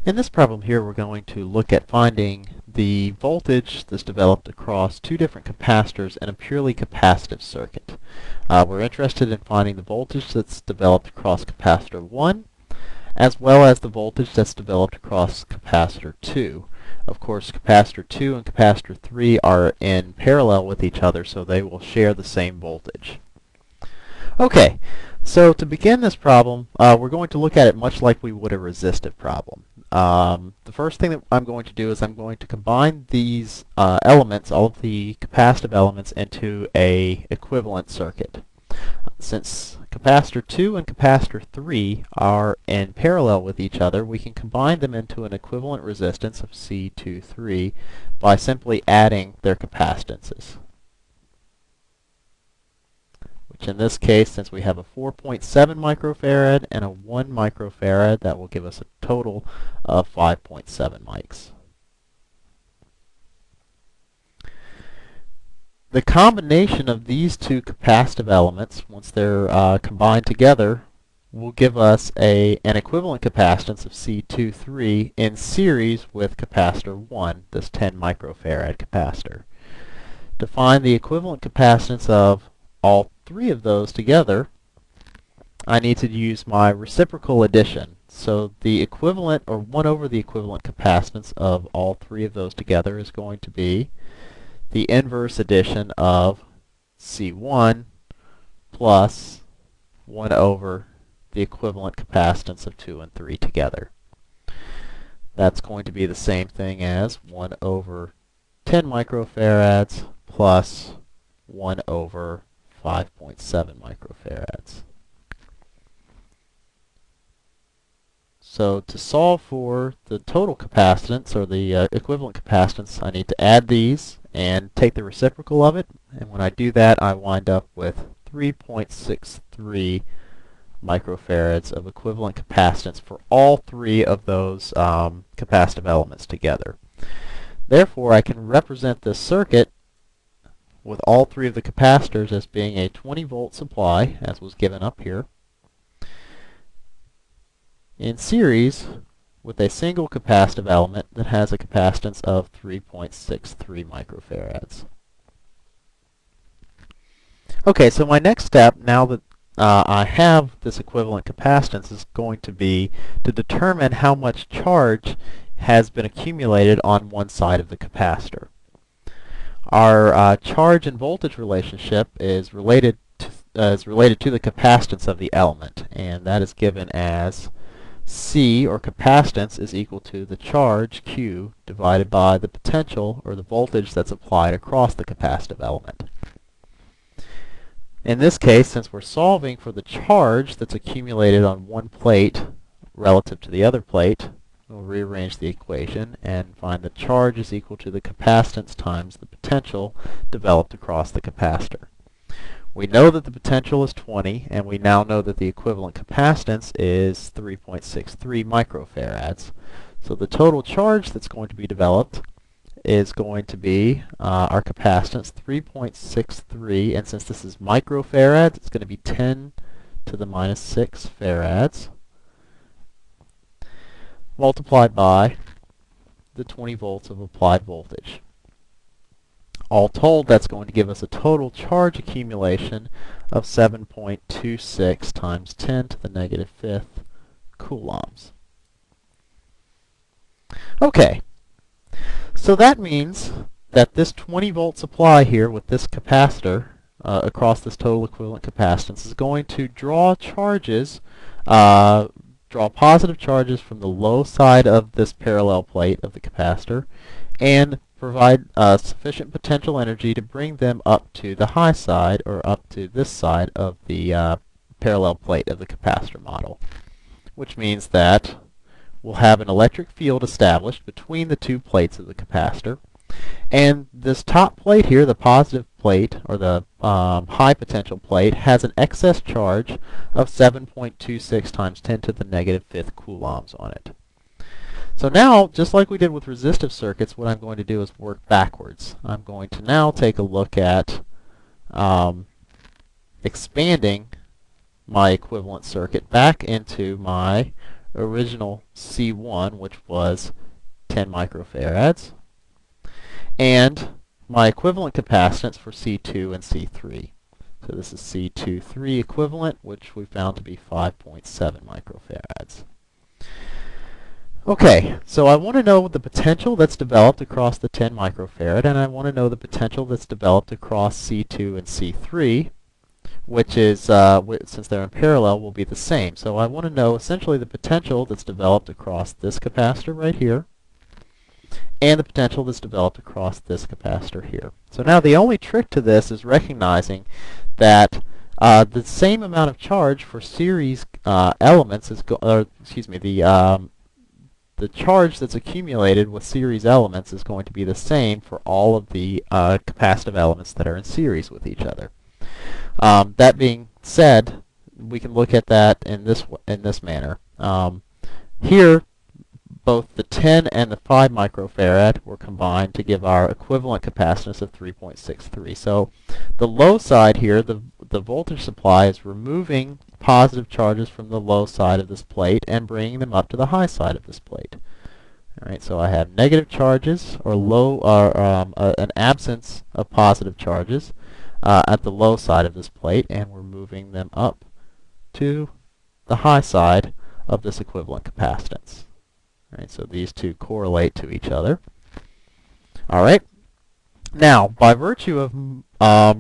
In this problem here, we're going to look at finding the voltage that's developed across two different capacitors in a purely capacitive circuit. We're interested in finding the voltage that's developed across capacitor 1 as well as the voltage that's developed across capacitor 2. Of course, capacitor 2 and capacitor 3 are in parallel with each other, so they will share the same voltage. Okay, so to begin this problem, we're going to look at it much like we would a resistive problem. The first thing that I'm going to do is I'm going to combine these elements, all of the capacitive elements, into a equivalent circuit. Since capacitor 2 and capacitor 3 are in parallel with each other, we can combine them into an equivalent resistance of C23 by simply adding their capacitances. Which in this case, since we have a 4.7 microfarad and a 1 microfarad, that will give us a total of 5.7 mics. The combination of these two capacitive elements, once they're combined together, will give us an equivalent capacitance of C23 in series with capacitor 1, this 10 microfarad capacitor. To find the equivalent capacitance of all three of those together, I need to use my reciprocal addition. So the equivalent, or 1 over the equivalent capacitance of all three of those together is going to be the inverse addition of C1 plus 1 over the equivalent capacitance of 2 and 3 together. That's going to be the same thing as 1 over 10 microfarads plus 1 over 5.7 microfarads. So to solve for the total capacitance, or the equivalent capacitance, I need to add these and take the reciprocal of it. And when I do that, I wind up with 3.63 microfarads of equivalent capacitance for all three of those capacitive elements together. Therefore, I can represent this circuit with all three of the capacitors as being a 20-volt supply, as was given up here, in series with a single capacitive element that has a capacitance of 3.63 microfarads. Okay, so my next step, now that I have this equivalent capacitance, is going to be to determine how much charge has been accumulated on one side of the capacitor. Our charge and voltage relationship is related to the capacitance of the element, and that is given as C, or capacitance, is equal to the charge, Q, divided by the potential, or the voltage that's applied across the capacitive element. In this case, since we're solving for the charge that's accumulated on one plate relative to the other plate, we'll rearrange the equation and find the charge is equal to the capacitance times the potential developed across the capacitor. We know that the potential is 20, and we now know that the equivalent capacitance is 3.63 microfarads. So the total charge that's going to be developed is going to be our capacitance, 3.63, and since this is microfarads, it's going to be 10 to the minus 6 farads, multiplied by the 20 volts of applied voltage. All told, that's going to give us a total charge accumulation of 7.26 times 10 to the negative 5th coulombs. Okay, so that means that this 20-volt supply here with this capacitor across this total equivalent capacitance is going to draw charges, draw positive charges from the low side of this parallel plate of the capacitor and provide sufficient potential energy to bring them up to the high side, or up to this side of the parallel plate of the capacitor model, which means that we'll have an electric field established between the two plates of the capacitor, and this top plate here, the positive plate, or the high potential plate, has an excess charge of 7.26 times 10 to the negative 5th coulombs on it. So now, just like we did with resistive circuits, what I'm going to do is work backwards. I'm going to now take a look at expanding my equivalent circuit back into my original C1, which was 10 microfarads, and my equivalent capacitance for C2 and C3. So this is C2-3 equivalent, which we found to be 5.7 microfarads. Okay, so I want to know the potential that's developed across the 10 microfarad, and I want to know the potential that's developed across C2 and C3, which is, since they're in parallel, will be the same. So I want to know essentially the potential that's developed across this capacitor right here, and the potential that's developed across this capacitor here. So now the only trick to this is recognizing that the same amount of charge for series elements is, the charge that's accumulated with series elements is going to be the same for all of the capacitive elements that are in series with each other. That being said, we can look at that in this manner. Here, both the 10 and the 5 microfarad were combined to give our equivalent capacitance of 3.63. So the low side here, the voltage supply, is removing positive charges from the low side of this plate and bringing them up to the high side of this plate. All right, so I have negative charges, or an absence of positive charges at the low side of this plate, and we're moving them up to the high side of this equivalent capacitance. All right, so these two correlate to each other. All right. Now, by virtue of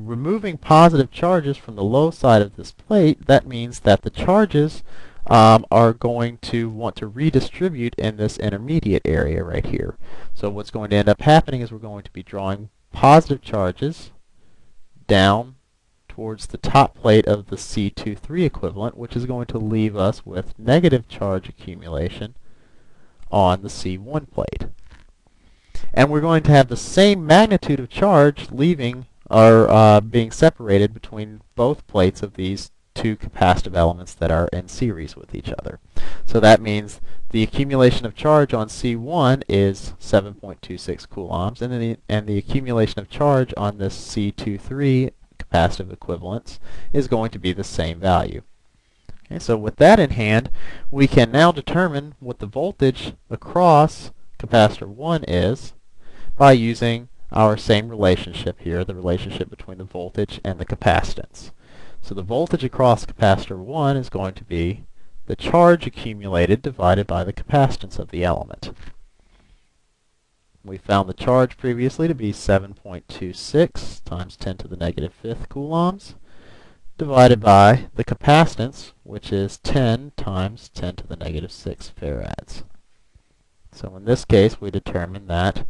removing positive charges from the low side of this plate, that means that the charges are going to want to redistribute in this intermediate area right here. So what's going to end up happening is we're going to be drawing positive charges down towards the top plate of the C2-3 equivalent, which is going to leave us with negative charge accumulation on the C1 plate. And we're going to have the same magnitude of charge leaving or being separated between both plates of these two capacitive elements that are in series with each other. So that means the accumulation of charge on C1 is 7.26 coulombs, and the accumulation of charge on this C2-3 capacitive equivalence is going to be the same value. Okay, so with that in hand, we can now determine what the voltage across capacitor 1 is by using our same relationship here, the relationship between the voltage and the capacitance. So the voltage across capacitor 1 is going to be the charge accumulated divided by the capacitance of the element. We found the charge previously to be 7.26 times 10 to the negative 5th coulombs, divided by the capacitance, which is 10 times 10 to the negative 6 farads. So in this case, we determine that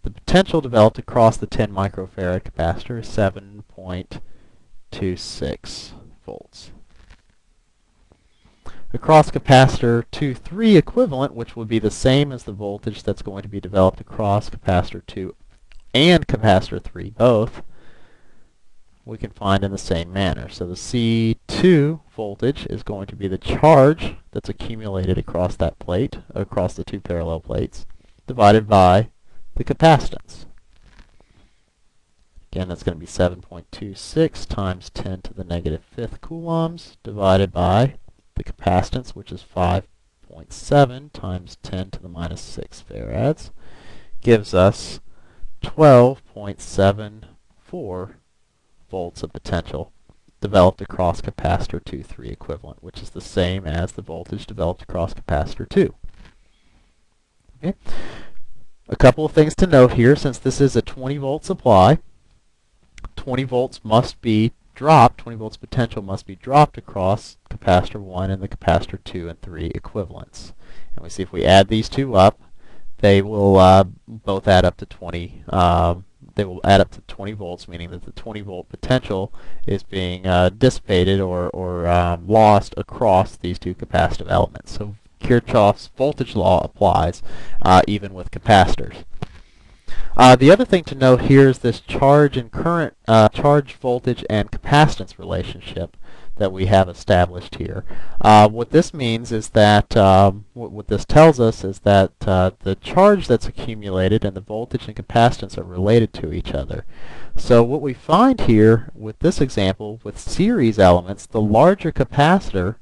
the potential developed across the 10 microfarad capacitor is 7.26 volts. Across capacitor 2-3 equivalent, which would be the same as the voltage that's going to be developed across capacitor 2 and capacitor 3 both, we can find in the same manner. So the C2 voltage is going to be the charge that's accumulated across that plate, across the two parallel plates, divided by the capacitance. Again, that's going to be 7.26 times 10 to the negative 5th coulombs, divided by the capacitance, which is 5.7 times 10 to the minus 6 farads, gives us 12.74 volts of potential developed across capacitor 2-3 equivalent, which is the same as the voltage developed across capacitor 2. Okay. A couple of things to note here, since this is a 20 volt supply, 20 volts must be dropped, 20 volts potential must be dropped across capacitor 1 and the capacitor 2 and 3 equivalents. And we see if we add these two up, they will both add up to 20. They will add up to 20 volts, meaning that the 20 volt potential is being dissipated or lost across these two capacitive elements. So Kirchhoff's voltage law applies even with capacitors. The other thing to note here is this charge and current, charge, voltage, and capacitance relationship that we have established here. What this means is that, what this tells us is that the charge that's accumulated and the voltage and capacitance are related to each other. So what we find here with this example, with series elements, the larger capacitor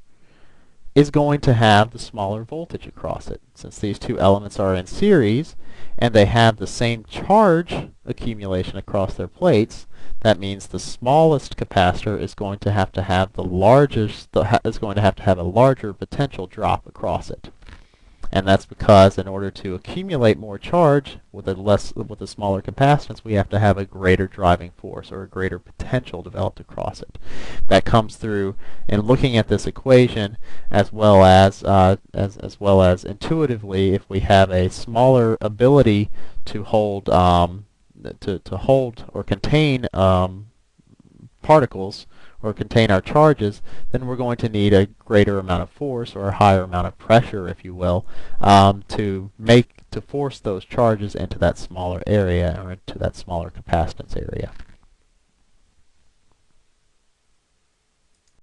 is going to have the smaller voltage across it. Since these two elements are in series and they have the same charge accumulation across their plates, that means the smallest capacitor is going to have the largest is going to have a larger potential drop across it. And that's because in order to accumulate more charge with a smaller capacitance, we have to have a greater driving force or a greater potential developed across it. That comes through in looking at this equation, as well as intuitively, if we have a smaller ability to hold to hold or contain particles or contain our charges, then we're going to need a greater amount of force or a higher amount of pressure, if you will, to force those charges into that smaller area or into that smaller capacitance area.